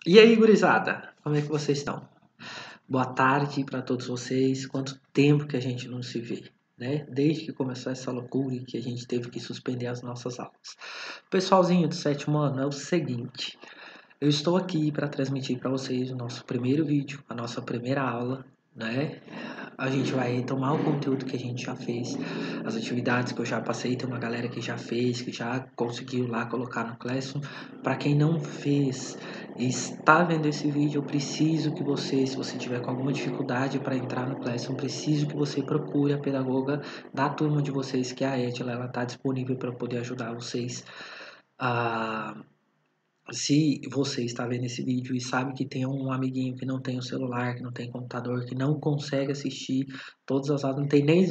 E aí, gurizada? Como é que vocês estão? Boa tarde para todos vocês. Quanto tempo que a gente não se vê, né? Desde que começou essa loucura e que a gente teve que suspender as nossas aulas. Pessoalzinho do sétimo ano, é o seguinte. Eu estou aqui para transmitir para vocês o nosso primeiro vídeo, a nossa primeira aula, né? A gente vai retomar o conteúdo que a gente já fez, as atividades que eu já passei, tem uma galera que já fez, que já conseguiu lá colocar no Classroom. Para quem não fez e está vendo esse vídeo, eu preciso que você, se você tiver com alguma dificuldade para entrar no Classroom, preciso que você procure a pedagoga da turma de vocês, que é a Edila, ela está disponível para poder ajudar vocês a se você está vendo esse vídeo e sabe que tem um amiguinho que não tem o celular, que não tem computador, que não consegue assistir todas as aulas, não tem nem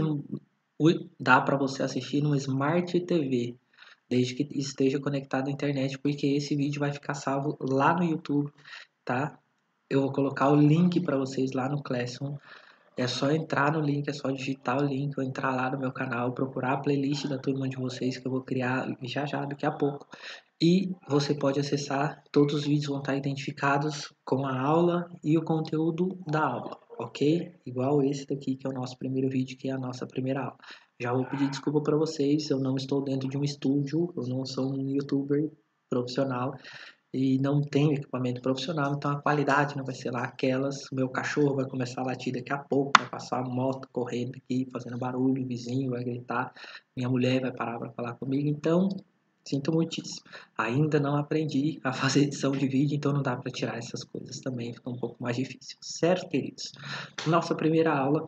dá para você assistir no Smart TV, desde que esteja conectado à internet, porque esse vídeo vai ficar salvo lá no YouTube, tá? Eu vou colocar o link para vocês lá no Classroom. É só entrar no link, é só digitar o link ou entrar lá no meu canal, procurar a playlist da turma de vocês que eu vou criar já daqui a pouco. E você pode acessar, todos os vídeos vão estar identificados com a aula e o conteúdo da aula, ok? Igual esse daqui que é o nosso primeiro vídeo, que é a nossa primeira aula. Já vou pedir desculpa para vocês, eu não estou dentro de um estúdio, eu não sou um youtuber profissional e não tenho equipamento profissional, então a qualidade não vai ser lá aquelas. Meu cachorro vai começar a latir daqui a pouco, vai passar uma moto correndo aqui, fazendo barulho, o vizinho vai gritar, minha mulher vai parar para falar comigo, então sinto muitíssimo. Ainda não aprendi a fazer edição de vídeo, então não dá para tirar essas coisas também, fica um pouco mais difícil, certo, queridos? Nossa primeira aula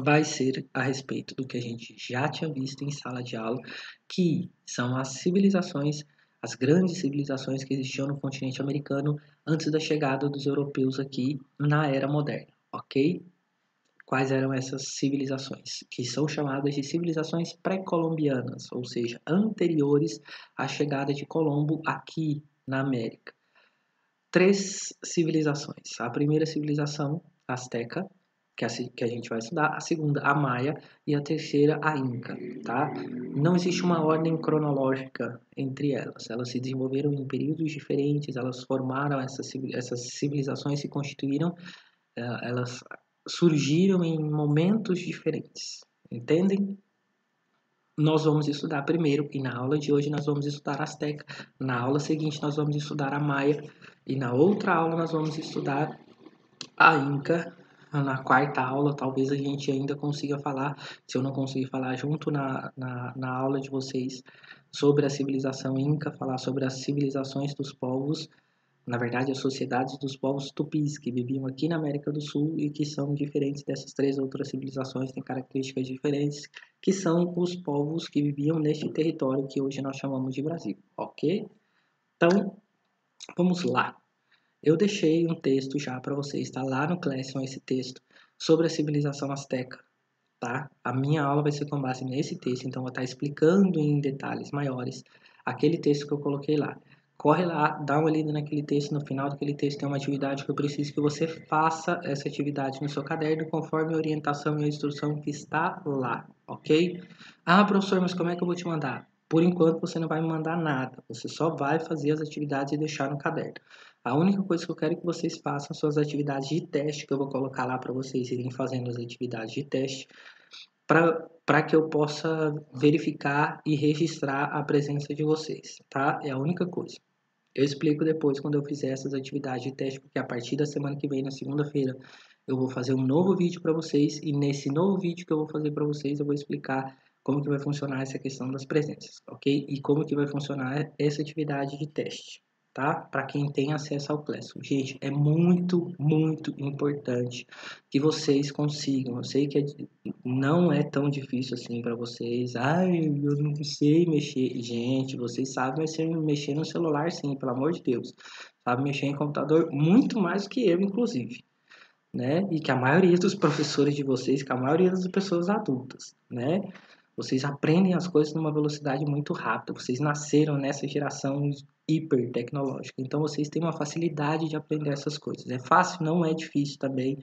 vai ser a respeito do que a gente já tinha visto em sala de aula, que são as civilizações, as grandes civilizações que existiam no continente americano antes da chegada dos europeus aqui na era moderna, ok? Quais eram essas civilizações? Que são chamadas de civilizações pré-colombianas, ou seja, anteriores à chegada de Colombo aqui na América. Três civilizações. A primeira civilização, Azteca, que a gente vai estudar, a segunda, a Maia, e a terceira, a Inca, tá? Não existe uma ordem cronológica entre elas. Elas se desenvolveram em períodos diferentes, elas formaram essas civilizações, se constituíram, elas surgiram em momentos diferentes, entendem? Nós vamos estudar primeiro, e na aula de hoje nós vamos estudar a Azteca, na aula seguinte nós vamos estudar a Maia, e na outra aula nós vamos estudar a Inca. Na quarta aula talvez a gente ainda consiga falar, se eu não conseguir falar junto na aula de vocês sobre a civilização Inca, falar sobre as civilizações dos povos, na verdade, as sociedades dos povos tupis que viviam aqui na América do Sul e que são diferentes dessas três outras civilizações, têm características diferentes, que são os povos que viviam neste território que hoje nós chamamos de Brasil, ok? Então, vamos lá. Eu deixei um texto já para vocês, está lá no Classroom esse texto, sobre a civilização asteca, tá? A minha aula vai ser com base nesse texto, então eu vou estar explicando em detalhes maiores aquele texto que eu coloquei lá. Corre lá, dá uma lida naquele texto, no final daquele texto tem uma atividade que eu preciso que você faça essa atividade no seu caderno conforme a orientação e a instrução que está lá, ok? Ah, professor, mas como é que eu vou te mandar? Por enquanto você não vai me mandar nada, você só vai fazer as atividades e deixar no caderno. A única coisa que eu quero que vocês façam são as atividades de teste, que eu vou colocar lá para vocês irem fazendo as atividades de teste, para que eu possa verificar e registrar a presença de vocês, tá? É a única coisa. Eu explico depois quando eu fizer essas atividades de teste, porque a partir da semana que vem, na segunda-feira, eu vou fazer um novo vídeo para vocês e nesse novo vídeo que eu vou fazer para vocês, eu vou explicar como que vai funcionar essa questão das presenças, ok? E como que vai funcionar essa atividade de teste, tá? Para quem tem acesso ao Classroom. Gente, é muito, muito importante que vocês consigam. Eu sei que não é tão difícil assim para vocês. Ai, eu não sei mexer. Gente, vocês sabem mexer no celular sim, pelo amor de Deus. Sabe mexer em computador muito mais que eu, inclusive, né? E que a maioria dos professores de vocês, que a maioria das pessoas adultas, né? Vocês aprendem as coisas numa velocidade muito rápida. Vocês nasceram nessa geração hiper tecnológica. Então vocês têm uma facilidade de aprender essas coisas. É fácil, não é difícil também.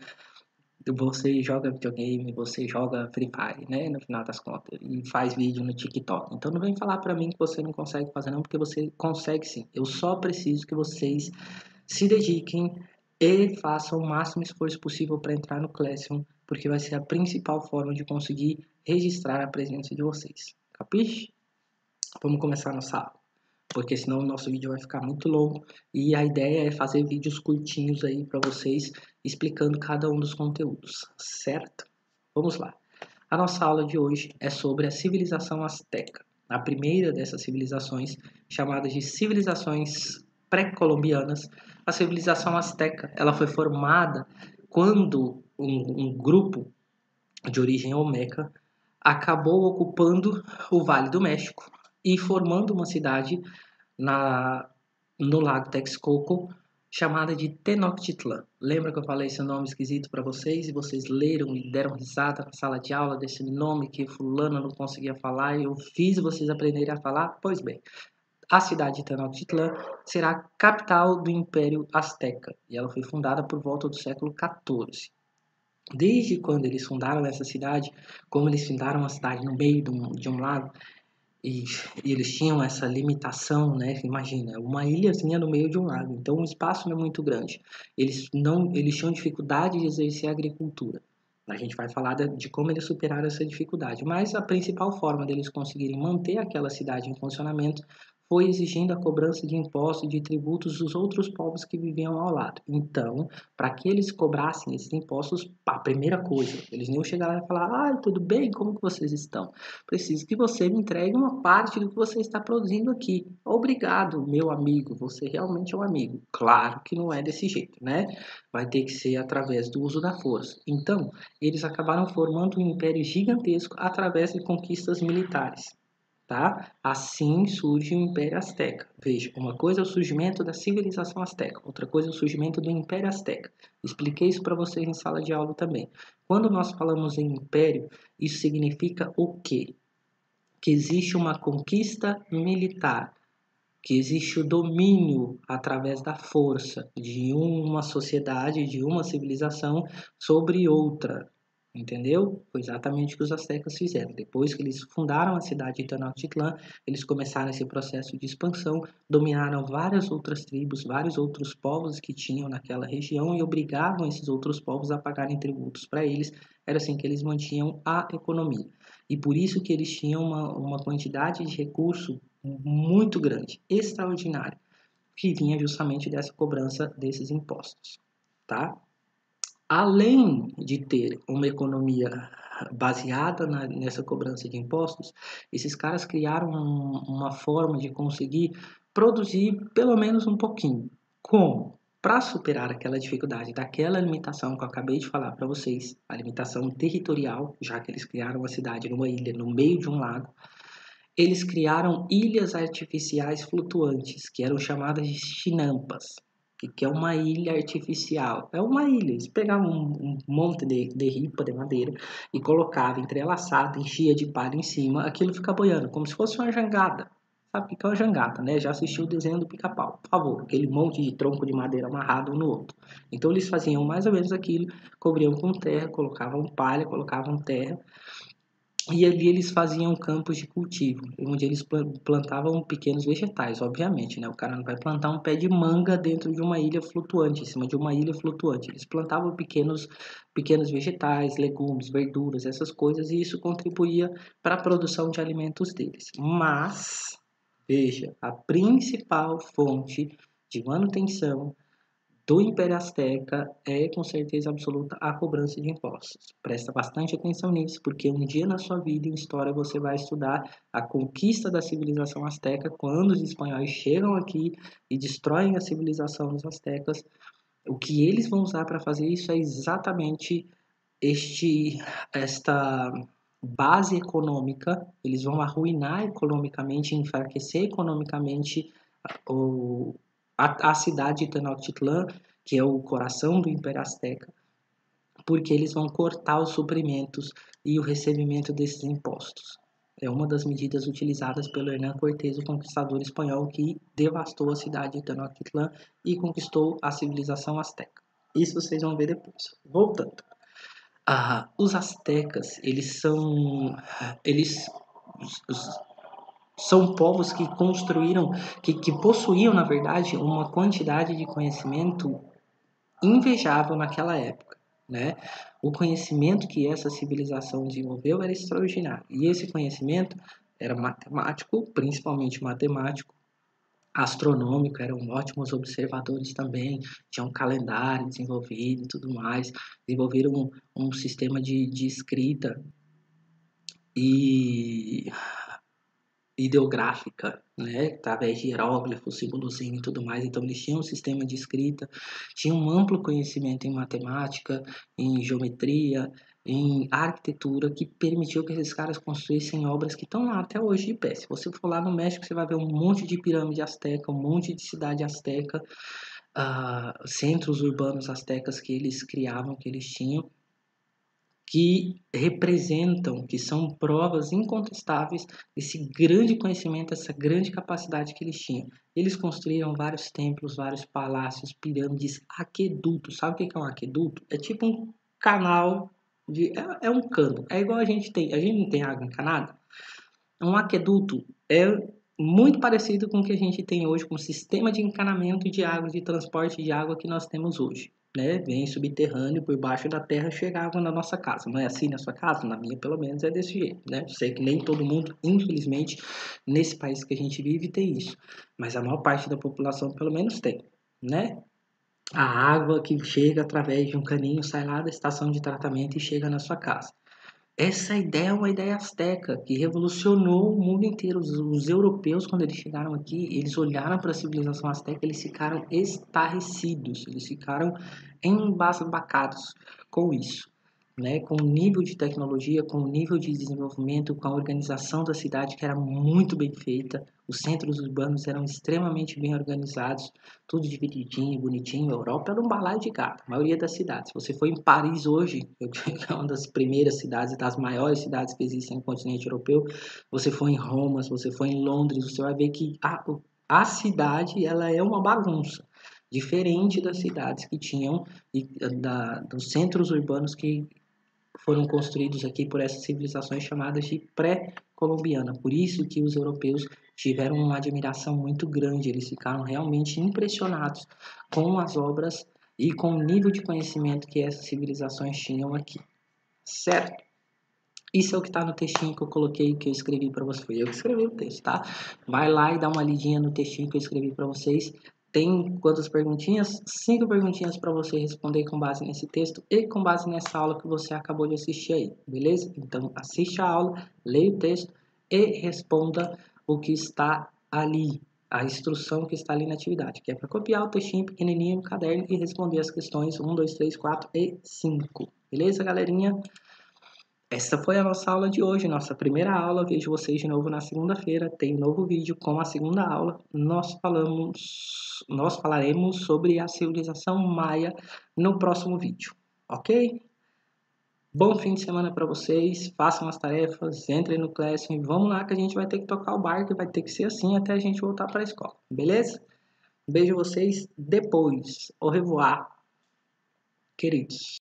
Você joga videogame, você joga Free Fire, né? No final das contas, e faz vídeo no TikTok. Então não vem falar para mim que você não consegue fazer, não, porque você consegue sim. Eu só preciso que vocês se dediquem e façam o máximo esforço possível para entrar no Classroom, porque vai ser a principal forma de conseguir registrar a presença de vocês. Capiche? Vamos começar nossa aula, porque senão o nosso vídeo vai ficar muito longo e a ideia é fazer vídeos curtinhos aí para vocês explicando cada um dos conteúdos, certo? Vamos lá. A nossa aula de hoje é sobre a civilização asteca, a primeira dessas civilizações, chamada de civilizações pré-colombianas. A civilização asteca, ela foi formada quando um grupo de origem olmeca acabou ocupando o Vale do México e formando uma cidade no Lago Texcoco chamada de Tenochtitlan. Lembra que eu falei esse nome esquisito para vocês e vocês leram e deram risada na sala de aula desse nome que fulano não conseguia falar e eu fiz vocês aprenderem a falar? Pois bem, a cidade de Tenochtitlan será a capital do Império Azteca e ela foi fundada por volta do século XIV. Desde quando eles fundaram essa cidade, como eles fundaram a cidade no meio de um lago, e, e eles tinham essa limitação, né? Imagina, uma ilhazinha no meio de um lago, então o espaço não é muito grande. Eles tinham dificuldade de exercer a agricultura. A gente vai falar de como eles superaram essa dificuldade, mas a principal forma deles conseguirem manter aquela cidade em funcionamento foi exigindo a cobrança de impostos e de tributos dos outros povos que viviam ao lado. Então, para que eles cobrassem esses impostos, a primeira coisa, eles nem chegaram a falar: tudo bem, como que vocês estão? Preciso que você me entregue uma parte do que você está produzindo aqui. Obrigado, meu amigo, você realmente é um amigo. Claro que não é desse jeito, né? Vai ter que ser através do uso da força. Então, eles acabaram formando um império gigantesco através de conquistas militares. Tá? Assim surge o Império Azteca. Veja, uma coisa é o surgimento da civilização azteca, outra coisa é o surgimento do Império Azteca. Expliquei isso para vocês em sala de aula também. Quando nós falamos em império, isso significa o quê? Que existe uma conquista militar, que existe o domínio através da força de uma sociedade, de uma civilização sobre outra. Entendeu? Foi exatamente o que os astecas fizeram. Depois que eles fundaram a cidade de Tenochtitlan, eles começaram esse processo de expansão, dominaram várias outras tribos, vários outros povos que tinham naquela região e obrigavam esses outros povos a pagarem tributos para eles. Era assim que eles mantinham a economia. E por isso que eles tinham uma quantidade de recurso muito grande, extraordinária, que vinha justamente dessa cobrança desses impostos, tá? Além de ter uma economia baseada nessa cobrança de impostos, esses caras criaram uma forma de conseguir produzir pelo menos um pouquinho. Como? Para superar aquela dificuldade, daquela limitação que eu acabei de falar para vocês, a limitação territorial, já que eles criaram uma cidade numa ilha no meio de um lago, eles criaram ilhas artificiais flutuantes, que eram chamadas de chinampas, que é uma ilha artificial. É uma ilha. Eles pegavam um monte de ripa de madeira e colocavam entrelaçado, enchia de palha em cima, aquilo fica boiando, como se fosse uma jangada. Sabe o que é uma jangada, né? Já assistiu o desenho do Pica-Pau, por favor, aquele monte de tronco de madeira amarrado um no outro. Então eles faziam mais ou menos aquilo, cobriam com terra, colocavam palha, colocavam terra, e ali eles faziam campos de cultivo, onde eles plantavam pequenos vegetais, obviamente, né? O cara não vai plantar um pé de manga dentro de uma ilha flutuante, em cima de uma ilha flutuante. Eles plantavam pequenos vegetais, legumes, verduras, essas coisas, e isso contribuía para a produção de alimentos deles. Mas, veja, a principal fonte de manutenção do Império Azteca é com certeza absoluta a cobrança de impostos. Presta bastante atenção nisso, porque um dia na sua vida em história você vai estudar a conquista da civilização azteca, quando os espanhóis chegam aqui e destroem a civilização dos aztecas. O que eles vão usar para fazer isso é exatamente esta base econômica. Eles vão arruinar economicamente, enfraquecer economicamente o a cidade de Tenochtitlan, que é o coração do Império Azteca, porque eles vão cortar os suprimentos e o recebimento desses impostos. É uma das medidas utilizadas pelo Hernán Cortés, o conquistador espanhol que devastou a cidade de Tenochtitlan e conquistou a civilização azteca. Isso vocês vão ver depois. Voltando. Os aztecas, eles são... Eles, os São povos que construíram, que possuíam, na verdade, uma quantidade de conhecimento invejável naquela época, né? O conhecimento que essa civilização desenvolveu era extraordinário. E esse conhecimento era matemático, principalmente matemático, astronômico, eram ótimos observadores também, tinham um calendário desenvolvido e tudo mais, desenvolveram um sistema de escrita e ideográfica, né, através de hieróglifos, símbolozinho e tudo mais. Então eles tinham um sistema de escrita, tinham um amplo conhecimento em matemática, em geometria, em arquitetura, que permitiu que esses caras construíssem obras que estão lá até hoje de pé. Se você for lá no México, você vai ver um monte de pirâmide asteca, um monte de cidade asteca, centros urbanos astecas que eles criavam, que eles tinham, que representam, que são provas incontestáveis desse grande conhecimento, essa grande capacidade que eles tinham. Eles construíram vários templos, vários palácios, pirâmides, aquedutos. Sabe o que é um aqueduto? É tipo um canal é um cano. É igual a gente tem. A gente não tem água encanada? Um aqueduto é muito parecido com o que a gente tem hoje, com o sistema de encanamento de água, de transporte de água que nós temos hoje. Né? Vem subterrâneo, por baixo da terra, chegava na nossa casa. Não é assim na sua casa? Na minha, pelo menos, é desse jeito. Né? Sei que nem todo mundo, infelizmente, nesse país que a gente vive, tem isso. Mas a maior parte da população, pelo menos, tem. Né? A água que chega através de um caninho sai lá da estação de tratamento e chega na sua casa. Essa ideia é uma ideia asteca que revolucionou o mundo inteiro. Os europeus, quando eles chegaram aqui, eles olharam para a civilização asteca, eles ficaram estarrecidos, eles ficaram embasbacados com isso, né? Com o nível de tecnologia, com o nível de desenvolvimento, com a organização da cidade que era muito bem feita. Os centros urbanos eram extremamente bem organizados, tudo divididinho, bonitinho. A Europa era um balaio de gato, a maioria das cidades. Se você for em Paris hoje, que é uma das primeiras cidades, das maiores cidades que existem no continente europeu, você for em Roma, se você for em Londres, você vai ver que a cidade ela é uma bagunça. Diferente das cidades que tinham, dos centros urbanos que foram construídos aqui por essas civilizações chamadas de pré-colombiana. Por isso que os europeus tiveram uma admiração muito grande, eles ficaram realmente impressionados com as obras e com o nível de conhecimento que essas civilizações tinham aqui. Certo? Isso é o que está no textinho que eu coloquei, que eu escrevi para vocês. Foi eu que escrevi o texto, tá? Vai lá e dá uma lidinha no textinho que eu escrevi para vocês. Tem quantas perguntinhas? 5 perguntinhas para você responder com base nesse texto e com base nessa aula que você acabou de assistir aí, beleza? Então, assiste a aula, leia o texto e responda o que está ali, a instrução que está ali na atividade, que é para copiar o textinho pequenininho no caderno e responder as questões 1, 2, 3, 4 e 5. Beleza, galerinha? Essa foi a nossa aula de hoje, nossa primeira aula. Vejo vocês de novo na segunda-feira. Tem um novo vídeo com a segunda aula. Nós falaremos sobre a civilização maia no próximo vídeo, ok? Bom fim de semana para vocês. Façam as tarefas, entrem no Classroom e vamos lá que a gente vai ter que tocar o barco e vai ter que ser assim até a gente voltar para a escola, beleza? Vejo vocês depois. Au revoir, queridos.